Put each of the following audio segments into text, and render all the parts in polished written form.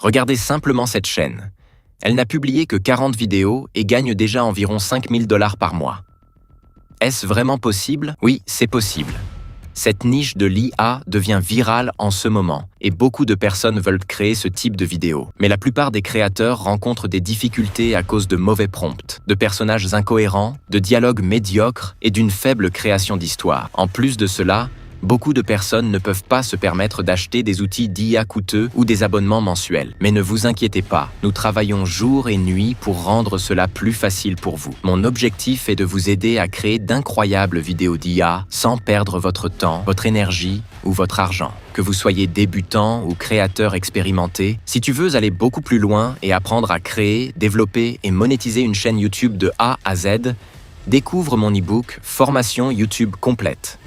Regardez simplement cette chaîne. Elle n'a publié que 40 vidéos et gagne déjà environ 5 000 $ par mois. Est-ce vraiment possible? Oui, c'est possible. Cette niche de l'IA devient virale en ce moment et beaucoup de personnes veulent créer ce type de vidéos. Mais la plupart des créateurs rencontrent des difficultés à cause de mauvais prompts, de personnages incohérents, de dialogues médiocres et d'une faible création d'histoire. En plus de cela, beaucoup de personnes ne peuvent pas se permettre d'acheter des outils d'IA coûteux ou des abonnements mensuels. Mais ne vous inquiétez pas, nous travaillons jour et nuit pour rendre cela plus facile pour vous. Mon objectif est de vous aider à créer d'incroyables vidéos d'IA sans perdre votre temps, votre énergie ou votre argent. Que vous soyez débutant ou créateur expérimenté, si tu veux aller beaucoup plus loin et apprendre à créer, développer et monétiser une chaîne YouTube de A à Z, découvre mon e-book Formation YouTube complète.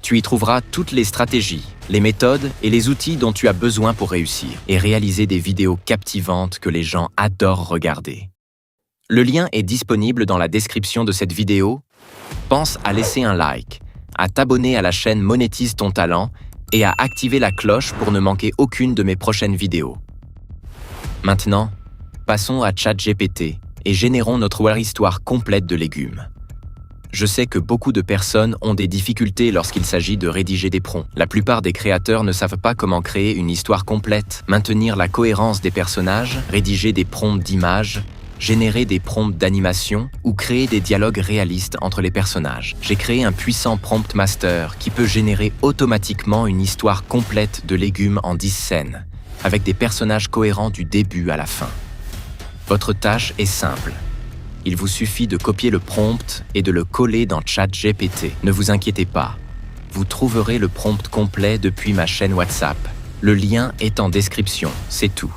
Tu y trouveras toutes les stratégies, les méthodes et les outils dont tu as besoin pour réussir et réaliser des vidéos captivantes que les gens adorent regarder. Le lien est disponible dans la description de cette vidéo. Pense à laisser un like, à t'abonner à la chaîne Monétise ton talent et à activer la cloche pour ne manquer aucune de mes prochaines vidéos. Maintenant, passons à ChatGPT et générons notre histoire complète de légumes. Je sais que beaucoup de personnes ont des difficultés lorsqu'il s'agit de rédiger des prompts. La plupart des créateurs ne savent pas comment créer une histoire complète, maintenir la cohérence des personnages, rédiger des prompts d'images, générer des prompts d'animation ou créer des dialogues réalistes entre les personnages. J'ai créé un puissant prompt master qui peut générer automatiquement une histoire complète de légumes en 10 scènes, avec des personnages cohérents du début à la fin. Votre tâche est simple. Il vous suffit de copier le prompt et de le coller dans ChatGPT. Ne vous inquiétez pas, vous trouverez le prompt complet depuis ma chaîne WhatsApp. Le lien est en description, c'est tout.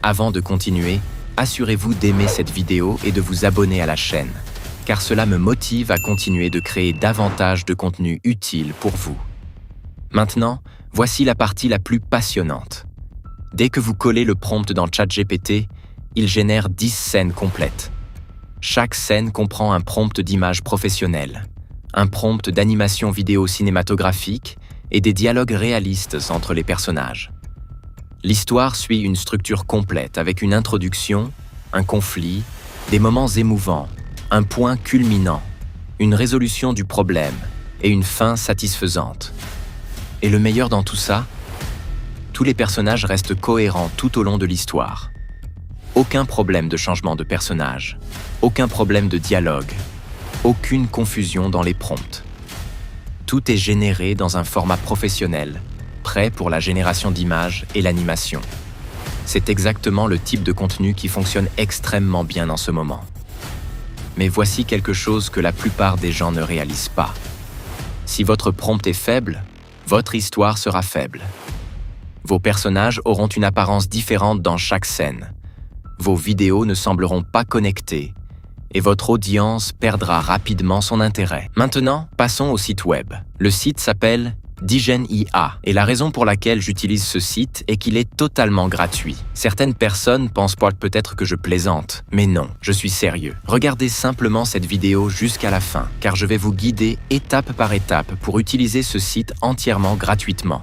Avant de continuer, assurez-vous d'aimer cette vidéo et de vous abonner à la chaîne, car cela me motive à continuer de créer davantage de contenu utile pour vous. Maintenant, voici la partie la plus passionnante. Dès que vous collez le prompt dans ChatGPT, il génère 10 scènes complètes. Chaque scène comprend un prompt d'image professionnelle, un prompt d'animation vidéo cinématographique et des dialogues réalistes entre les personnages. L'histoire suit une structure complète avec une introduction, un conflit, des moments émouvants, un point culminant, une résolution du problème et une fin satisfaisante. Et le meilleur dans tout ça, tous les personnages restent cohérents tout au long de l'histoire. Aucun problème de changement de personnage, aucun problème de dialogue, aucune confusion dans les prompts. Tout est généré dans un format professionnel, prêt pour la génération d'images et l'animation. C'est exactement le type de contenu qui fonctionne extrêmement bien en ce moment. Mais voici quelque chose que la plupart des gens ne réalisent pas. Si votre prompt est faible, votre histoire sera faible. Vos personnages auront une apparence différente dans chaque scène. Vos vidéos ne sembleront pas connectées et votre audience perdra rapidement son intérêt. Maintenant, passons au site web. Le site s'appelle DigenIA et la raison pour laquelle j'utilise ce site est qu'il est totalement gratuit. Certaines personnes pensent peut-être que je plaisante, mais non, je suis sérieux. Regardez simplement cette vidéo jusqu'à la fin, car je vais vous guider étape par étape pour utiliser ce site entièrement gratuitement.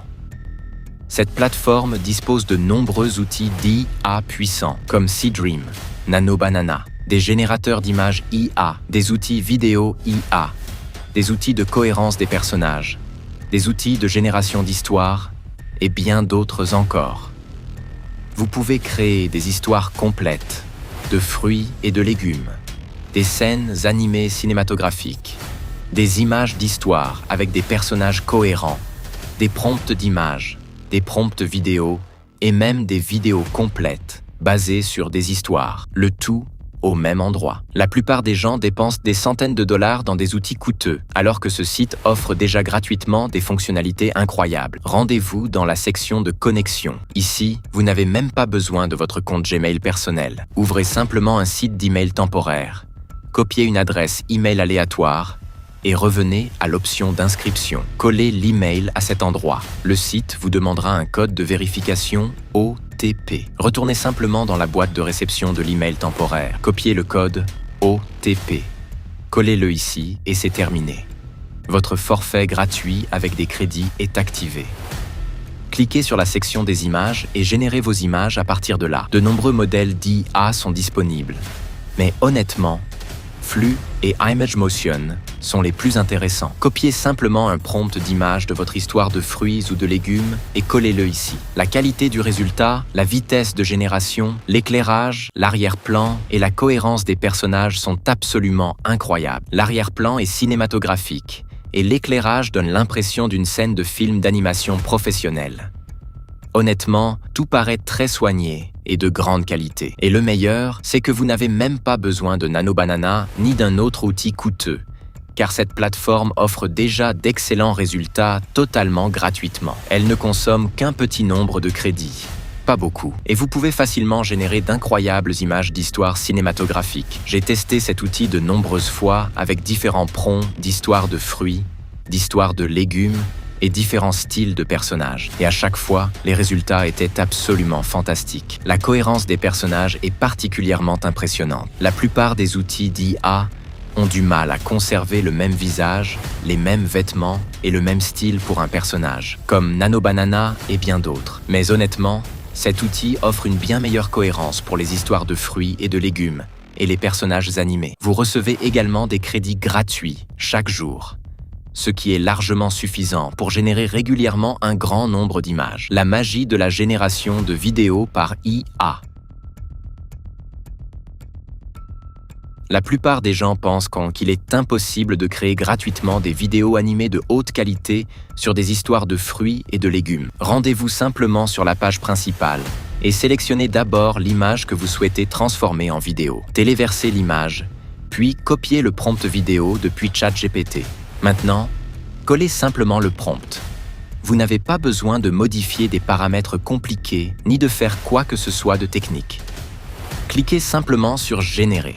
Cette plateforme dispose de nombreux outils d'IA puissants, comme Seedream, NanoBanana, des générateurs d'images IA, des outils vidéo IA, des outils de cohérence des personnages, des outils de génération d'histoires et bien d'autres encore. Vous pouvez créer des histoires complètes, de fruits et de légumes, des scènes animées cinématographiques, des images d'histoire avec des personnages cohérents, des prompts d'images, des prompts vidéo et même des vidéos complètes basées sur des histoires, le tout au même endroit. La plupart des gens dépensent des centaines de dollars dans des outils coûteux, alors que ce site offre déjà gratuitement des fonctionnalités incroyables. Rendez-vous dans la section de connexion. Ici, vous n'avez même pas besoin de votre compte Gmail personnel. Ouvrez simplement un site d'email temporaire, copiez une adresse email aléatoire et revenez à l'option d'inscription. Collez l'email à cet endroit. Le site vous demandera un code de vérification OTP. Retournez simplement dans la boîte de réception de l'email temporaire. Copiez le code OTP. Collez-le ici et c'est terminé. Votre forfait gratuit avec des crédits est activé. Cliquez sur la section des images et générez vos images à partir de là. De nombreux modèles d'IA sont disponibles. Mais honnêtement, Flux et ImageMotion sont les plus intéressants. Copiez simplement un prompt d'image de votre histoire de fruits ou de légumes et collez-le ici. La qualité du résultat, la vitesse de génération, l'éclairage, l'arrière-plan et la cohérence des personnages sont absolument incroyables. L'arrière-plan est cinématographique et l'éclairage donne l'impression d'une scène de film d'animation professionnelle. Honnêtement, tout paraît très soigné et de grande qualité. Et le meilleur, c'est que vous n'avez même pas besoin de Nano Banana ni d'un autre outil coûteux, car cette plateforme offre déjà d'excellents résultats totalement gratuitement. Elle ne consomme qu'un petit nombre de crédits, pas beaucoup, et vous pouvez facilement générer d'incroyables images d'histoires cinématographiques. J'ai testé cet outil de nombreuses fois avec différents prompts d'histoires de fruits, d'histoires de légumes, et différents styles de personnages. Et à chaque fois, les résultats étaient absolument fantastiques. La cohérence des personnages est particulièrement impressionnante. La plupart des outils d'IA ont du mal à conserver le même visage, les mêmes vêtements et le même style pour un personnage, comme Nano Banana et bien d'autres. Mais honnêtement, cet outil offre une bien meilleure cohérence pour les histoires de fruits et de légumes et les personnages animés. Vous recevez également des crédits gratuits chaque jour, ce qui est largement suffisant pour générer régulièrement un grand nombre d'images. La magie de la génération de vidéos par IA. La plupart des gens pensent qu'il est impossible de créer gratuitement des vidéos animées de haute qualité sur des histoires de fruits et de légumes. Rendez-vous simplement sur la page principale et sélectionnez d'abord l'image que vous souhaitez transformer en vidéo. Téléversez l'image, puis copiez le prompt vidéo depuis ChatGPT. Maintenant, collez simplement le prompt. Vous n'avez pas besoin de modifier des paramètres compliqués ni de faire quoi que ce soit de technique. Cliquez simplement sur « Générer ».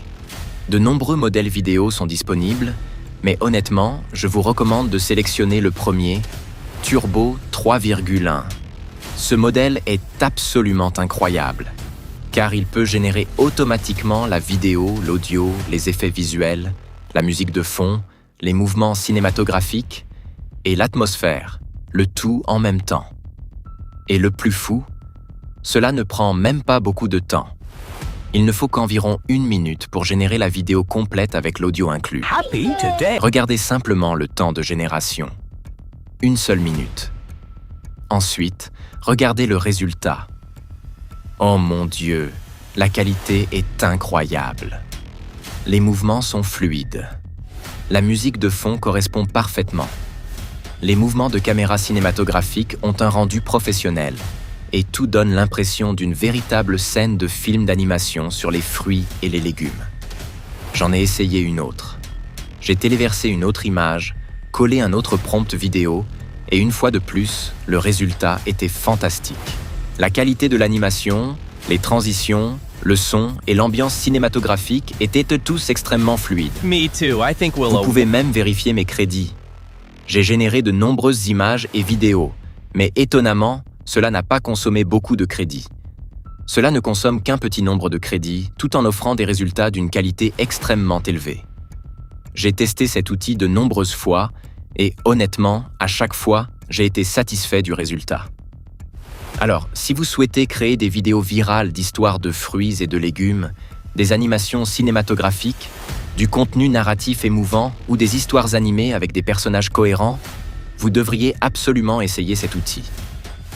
De nombreux modèles vidéo sont disponibles, mais honnêtement, je vous recommande de sélectionner le premier, Turbo 3,1. Ce modèle est absolument incroyable, car il peut générer automatiquement la vidéo, l'audio, les effets visuels, la musique de fond, les mouvements cinématographiques et l'atmosphère, le tout en même temps. Et le plus fou, cela ne prend même pas beaucoup de temps. Il ne faut qu'environ 1 minute pour générer la vidéo complète avec l'audio inclus. Regardez simplement le temps de génération. 1 seule minute. Ensuite, regardez le résultat. Oh mon Dieu, la qualité est incroyable. Les mouvements sont fluides. La musique de fond correspond parfaitement. Les mouvements de caméra cinématographique ont un rendu professionnel et tout donne l'impression d'une véritable scène de film d'animation sur les fruits et les légumes. J'en ai essayé une autre. J'ai téléversé une autre image, collé un autre prompt vidéo et une fois de plus, le résultat était fantastique. La qualité de l'animation, les transitions, le son et l'ambiance cinématographique étaient tous extrêmement fluides. Vous pouvez même vérifier mes crédits. J'ai généré de nombreuses images et vidéos, mais étonnamment, cela n'a pas consommé beaucoup de crédits. Cela ne consomme qu'un petit nombre de crédits, tout en offrant des résultats d'une qualité extrêmement élevée. J'ai testé cet outil de nombreuses fois et honnêtement, à chaque fois, j'ai été satisfait du résultat. Alors, si vous souhaitez créer des vidéos virales d'histoires de fruits et de légumes, des animations cinématographiques, du contenu narratif émouvant ou des histoires animées avec des personnages cohérents, vous devriez absolument essayer cet outil.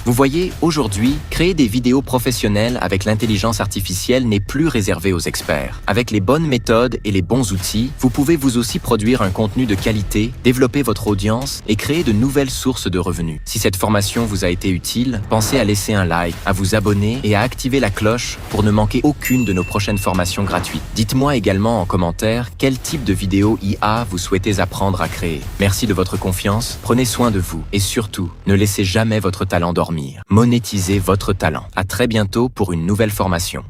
Vous voyez, aujourd'hui, créer des vidéos professionnelles avec l'intelligence artificielle n'est plus réservé aux experts. Avec les bonnes méthodes et les bons outils, vous pouvez vous aussi produire un contenu de qualité, développer votre audience et créer de nouvelles sources de revenus. Si cette formation vous a été utile, pensez à laisser un like, à vous abonner et à activer la cloche pour ne manquer aucune de nos prochaines formations gratuites. Dites-moi également en commentaire quel type de vidéo IA vous souhaitez apprendre à créer. Merci de votre confiance, prenez soin de vous et surtout, ne laissez jamais votre talent dormir. Monétisez votre talent. À très bientôt pour une nouvelle formation.